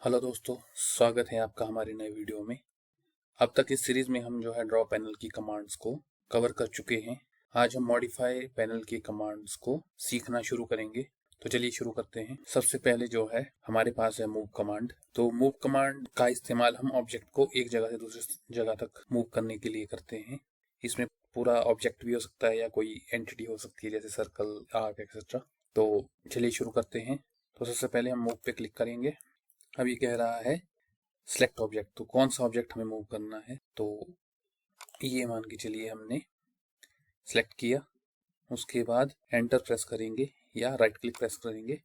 Hello दोस्तों, स्वागत है आपका हमारे नए वीडियो में। अब तक इस सीरीज में हम जो है ड्रॉ पैनल की कमांड्स को कवर कर चुके हैं। आज हम मॉडिफाई पैनल की कमांड्स को सीखना शुरू करेंगे। तो चलिए शुरू करते हैं। सबसे पहले जो है हमारे पास है मूव कमांड। तो मूव कमांड का इस्तेमाल हम ऑब्जेक्ट को एक जगह से दूसरी जगह तक मूव करने के लिए करते हैं। इसमें पूरा ऑब्जेक्ट भी हो सकता है या कोई एंटिटी हो सकती है, जैसे सर्कल, आर्क एक्सेट्रा। तो चलिए शुरू करते हैं। तो सबसे पहले हम मूव पे क्लिक करेंगे। अब ये कह रहा है सिलेक्ट ऑब्जेक्ट, तो कौन सा ऑब्जेक्ट हमें मूव करना है। तो ये मान के चलिए हमने सिलेक्ट किया। उसके बाद एंटर प्रेस करेंगे या राइट क्लिक प्रेस करेंगे।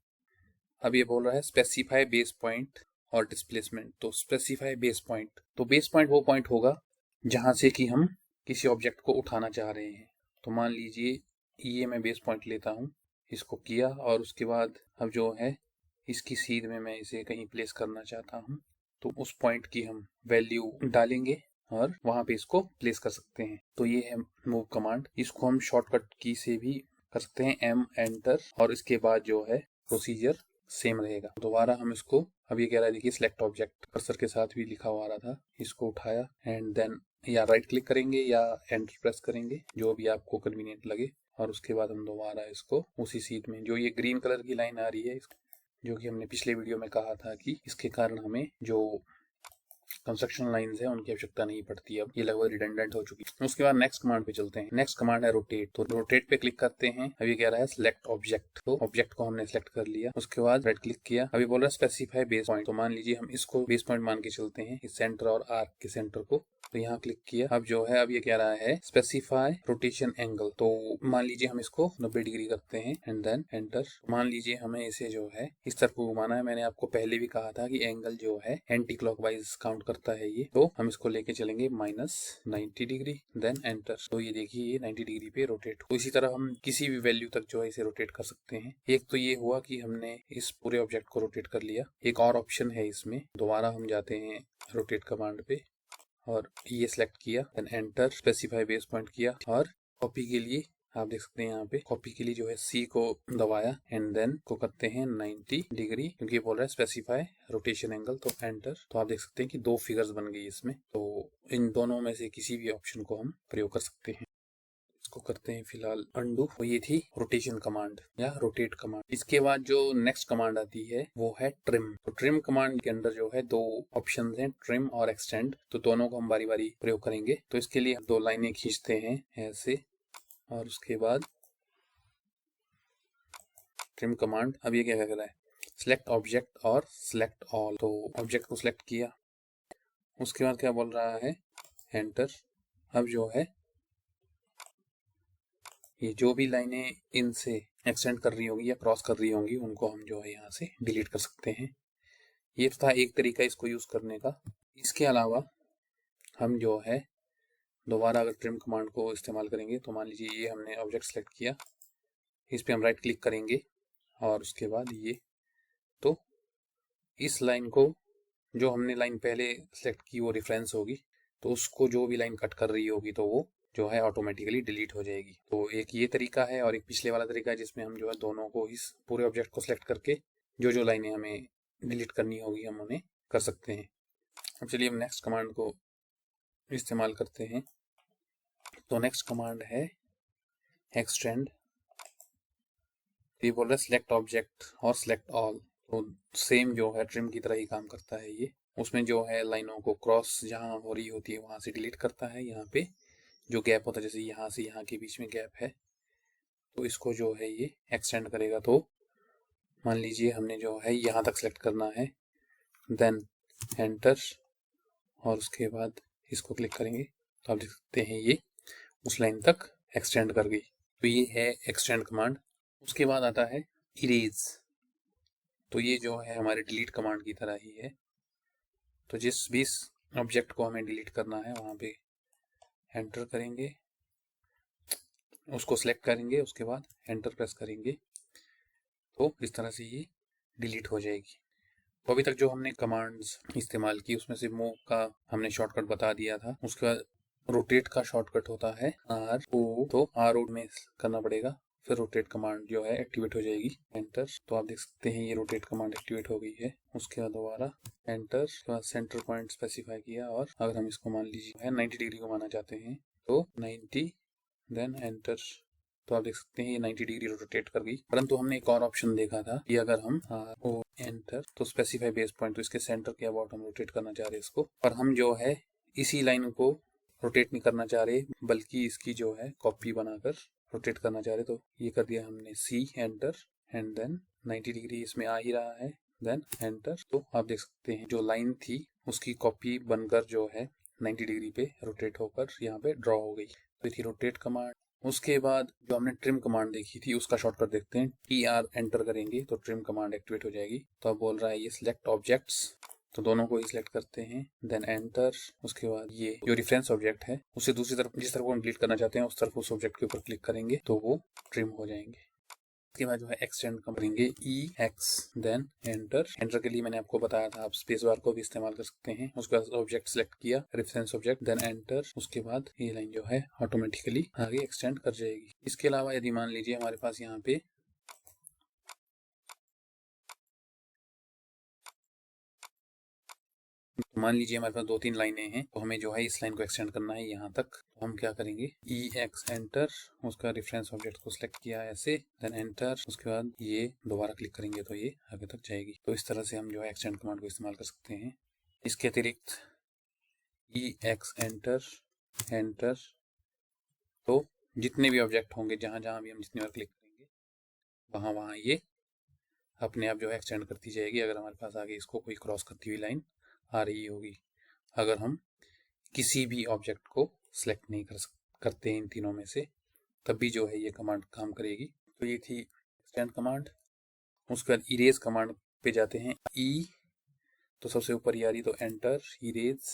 अब ये बोल रहा है स्पेसिफाई बेस पॉइंट और डिस्प्लेसमेंट। तो स्पेसिफाई बेस पॉइंट, तो बेस पॉइंट वो पॉइंट होगा जहां से कि हम किसी ऑब्जेक्ट को उठाना चाह रहे हैं। तो मान लीजिए ये मैं बेस पॉइंट लेता हूँ, इसको किया और उसके बाद अब जो है इसकी सीध में मैं इसे कहीं प्लेस करना चाहता हूँ। तो उस पॉइंट की हम वैल्यू डालेंगे और वहां पे इसको प्लेस कर सकते हैं। तो ये है मूव कमांड। इसको हम शॉर्टकट की से भी कर सकते हैं, एम एंटर, और इसके बाद जो है प्रोसीजर सेम रहेगा। दोबारा हम इसको, अब ये कह रहा है देखिए सिलेक्ट ऑब्जेक्ट, कर्सर के साथ भी लिखा हुआ रहा था। इसको उठाया एंड देन या राइट क्लिक करेंगे या एंटर प्रेस करेंगे, जो भी आपको कन्वीनियंट लगे। और उसके बाद हम दोबारा इसको उसी सीट में, जो ये ग्रीन कलर की लाइन आ रही है, जो कि हमने पिछले वीडियो में कहा था कि इसके कारण हमें जो कंस्ट्रक्शन लाइंस है उनकी आवश्यकता नहीं पड़ती। अब ये लगभग रिडंडेंट हो चुकी है। उसके बाद नेक्स्ट कमांड पे चलते हैं। नेक्स्ट कमांड है रोटेट। तो रोटेट पे क्लिक करते हैं। अभी कह रहा है सिलेक्ट ऑब्जेक्ट। तो ऑब्जेक्ट को हमने सिलेक्ट कर लिया। उसके बाद राइट क्लिक किया। अभी बोल रहा है स्पेसिफाई बेस पॉइंट। तो मान लीजिए हम इसको बेस पॉइंट मान के चलते हैं, इस सेंटर और आर्क के सेंटर को। तो यहाँ क्लिक किया। अब जो है अब ये कह रहा है स्पेसिफाई रोटेशन एंगल। तो मान लीजिए हम इसको 90 डिग्री करते हैं एंड देन एंटर। मान लीजिए हमें इसे जो है इस तरफ घुमाना है। मैंने आपको पहले भी कहा था कि एंगल जो है एंटी क्लॉकवाइज काउंट करता है ये। तो हम इसको लेके चलेंगे -90 डिग्री, देन एंटर। तो ये देखिए ये 90 डिग्री पे रोटेट। तो इसी तरह हम किसी भी वैल्यू तक जो है इसे रोटेट कर सकते हैं। एक तो ये हुआ कि हमने इस पूरे ऑब्जेक्ट को रोटेट कर लिया। एक और ऑप्शन है इसमें, दोबारा हम जाते हैं रोटेट कमांड पे और ये सिलेक्ट किया, then enter, specify base point किया और कॉपी के लिए आप देख सकते हैं यहाँ पे कॉपी के लिए जो है सी को दबाया एंड देन को करते हैं 90 डिग्री, क्योंकि ये बोल रहा है स्पेसिफाई रोटेशन एंगल। तो एंटर। तो आप देख सकते हैं कि दो फिगर्स बन गई इसमें। तो इन दोनों में से किसी भी ऑप्शन को हम प्रयोग कर सकते हैं। इसको करते हैं फिलहाल अंडू। तो ये थी रोटेशन कमांड या रोटेट कमांड। इसके बाद जो नेक्स्ट कमांड आती है वो है ट्रिम। तो ट्रिम कमांड के अंदर जो है दो ऑप्शन हैं, ट्रिम और एक्सटेंड। तो दोनों को हम बारी बारी प्रयोग करेंगे। तो इसके लिए दो लाइनें खींचते हैं ऐसे और उसके बाद ट्रिम कमांड। अब ये क्या कर रहा है, सिलेक्ट ऑब्जेक्ट और सिलेक्ट ऑल। तो ऑब्जेक्ट को सिलेक्ट किया, उसके बाद क्या बोल रहा है, एंटर। अब जो है ये जो भी लाइनें इनसे एक्सटेंड कर रही होंगी या क्रॉस कर रही होंगी उनको हम जो है यहाँ से डिलीट कर सकते हैं। ये था एक तरीका इसको यूज करने का। इसके अलावा हम जो है दोबारा अगर ट्रिम कमांड को इस्तेमाल करेंगे, तो मान लीजिए ये हमने ऑब्जेक्ट सेलेक्ट किया, इस पे हम राइट क्लिक करेंगे और उसके बाद ये, तो इस लाइन को, जो हमने लाइन पहले सेलेक्ट की वो रेफरेंस होगी, तो उसको जो भी लाइन कट कर रही होगी तो वो जो है ऑटोमेटिकली डिलीट हो जाएगी। तो एक ये तरीका है और एक पिछले वाला तरीका है जिसमें हम जो है दोनों को, इस पूरे ऑब्जेक्ट को सिलेक्ट करके जो जो लाइनें हमें डिलीट करनी होगी हम उन्हें कर सकते हैं। अब चलिए हम नेक्स्ट कमांड को इस्तेमाल करते हैं। तो नेक्स्ट कमांड है एक्सटेंड। ये बोल रहा है सिलेक्ट ऑब्जेक्ट और सिलेक्ट ऑल। तो सेम जो है ट्रिम की तरह ही काम करता है ये। उसमें जो है लाइनों को क्रॉस जहाँ हो रही होती है वहां से डिलीट करता है। यहाँ पे जो गैप होता है, जैसे यहाँ से यहाँ के बीच में गैप है, तो इसको जो है ये एक्सटेंड करेगा। तो मान लीजिए हमने जो है यहाँ तक सेलेक्ट करना है, देन एंटर और उसके बाद इसको क्लिक करेंगे तो आप देख सकते हैं ये उस लाइन तक एक्सटेंड कर गई। तो ये है एक्सटेंड कमांड। उसके बाद आता है इरेज। तो ये जो है हमारे डिलीट कमांड की तरह ही है। तो जिस भी ऑब्जेक्ट को हमें डिलीट करना है वहां पे एंटर करेंगे, उसको सिलेक्ट करेंगे, उसके बाद एंटर प्रेस करेंगे, तो इस तरह से ये डिलीट हो जाएगी। तो अभी तक जो हमने कमांड्स इस्तेमाल की उसमें से मूव का हमने शॉर्टकट बता दिया था। उसके बाद रोटेट का शॉर्टकट होता है RO। तो RO में करना पड़ेगा, फिर रोटेट कमांड जो है एक्टिवेट हो जाएगी। एंटर, तो आप देख सकते हैं ये रोटेट कमांड एक्टिवेट हो गई है। उसके बाद दोबारा एंटर, उसके बाद सेंटर पॉइंट स्पेसिफाई किया, और अगर हम इसको मान लीजिए है 90 डिग्री को माना चाहते हैं तो 90, देन एंटर। तो आप देख सकते हैं ये 90 डिग्री रोटेट कर गई। परंतु हमने एक और ऑप्शन देखा था कि अगर हम एंटर तो स्पेसिफाई बेस पॉइंट, तो इसके सेंटर के अबाउट हम रोटेट करना चाह रहे हैं इसको, पर हम जो है इसी लाइन को रोटेट नहीं करना चाह रहे बल्कि इसकी जो है कॉपी बनाकर रोटेट करना चाह रहे। तो ये कर दिया हमने C enter, and then 90 degree इसमें आ ही रहा है, देन एंटर। तो आप देख सकते हैं जो लाइन थी उसकी कॉपी बनकर जो है 90 डिग्री पे रोटेट होकर यहाँ पे ड्रॉ हो गई। तो थी रोटेट कमांड। उसके बाद जो हमने ट्रिम कमांड देखी थी उसका शॉर्टकट देखते हैं। TR एंटर करेंगे तो ट्रिम कमांड एक्टिवेट हो जाएगी। तो अब बोल रहा है ये सिलेक्ट ऑब्जेक्ट्स, तो दोनों को ही सिलेक्ट करते हैं, देन एंटर। उसके बाद ये जो रेफरेंस ऑब्जेक्ट है उसे दूसरी तरफ, जिस तरफ को हम डिलीट करना चाहते हैं उस तरफ उस ऑब्जेक्ट के ऊपर क्लिक करेंगे तो वो ट्रिम हो जाएंगे। उसके बाद जो है एक्सटेंड करेंगे EX, देन एंटर। एंटर के लिए मैंने आपको बताया था आप स्पेस बार को भी इस्तेमाल कर सकते हैं। उसके बाद ऑब्जेक्ट सेलेक्ट किया, रेफरेंस ऑब्जेक्ट, देन एंटर। उसके बाद ये लाइन जो है ऑटोमेटिकली आगे एक्सटेंड कर जाएगी। इसके अलावा यदि मान लीजिए हमारे पास यहाँ पे तो मान लीजिए हमारे पास 2-3 लाइनें हैं, तो हमें जो है इस लाइन को एक्सटेंड करना है यहाँ तक। तो हम क्या करेंगे EX एंटर, उसका रेफरेंस ऑब्जेक्ट को सिलेक्ट किया ऐसे, देन एंटर। उसके बाद ये दोबारा क्लिक करेंगे तो ये आगे तक जाएगी। तो इस तरह से हम जो है एक्सटेंड कमांड को इस्तेमाल कर सकते हैं। इसके अतिरिक्त EX एंटर, एंटर, तो जितने भी ऑब्जेक्ट होंगे जहाँ जहाँ भी हम जितनी बार क्लिक करेंगे वहाँ वहाँ ये अपने आप जो है एक्सटेंड करती जाएगी। अगर हमारे पास आगे इसको कोई क्रॉस करती हुई लाइन आ रही होगी, अगर हम किसी भी ऑब्जेक्ट को सिलेक्ट नहीं करते हैं इन तीनों में से, तब भी जो है ये कमांड काम करेगी। तो ये थी एक्सटेंड कमांड। उसके बाद इरेज कमांड पे जाते हैं। E तो सबसे ऊपर ही आ रही, तो एंटर, इरेज।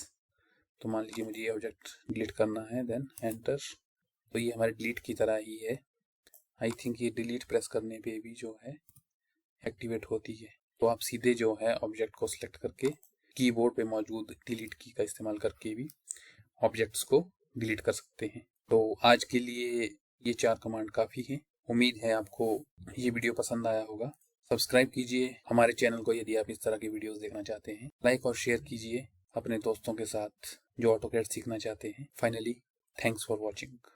तो मान लीजिए मुझे ये ऑब्जेक्ट डिलीट करना है, देन एंटर। तो ये हमारे डिलीट की तरह ही है। आई थिंक ये डिलीट प्रेस करने पे भी जो है एक्टिवेट होती है। तो आप सीधे जो है ऑब्जेक्ट को सिलेक्ट करके कीबोर्ड पे मौजूद डिलीट की का इस्तेमाल करके भी ऑब्जेक्ट्स को डिलीट कर सकते हैं। तो आज के लिए ये 4 कमांड काफ़ी हैं। उम्मीद है आपको ये वीडियो पसंद आया होगा। सब्सक्राइब कीजिए हमारे चैनल को यदि आप इस तरह की वीडियोस देखना चाहते हैं। लाइक और शेयर कीजिए अपने दोस्तों के साथ जो ऑटोकैड सीखना चाहते हैं। Finally, thanks for watching.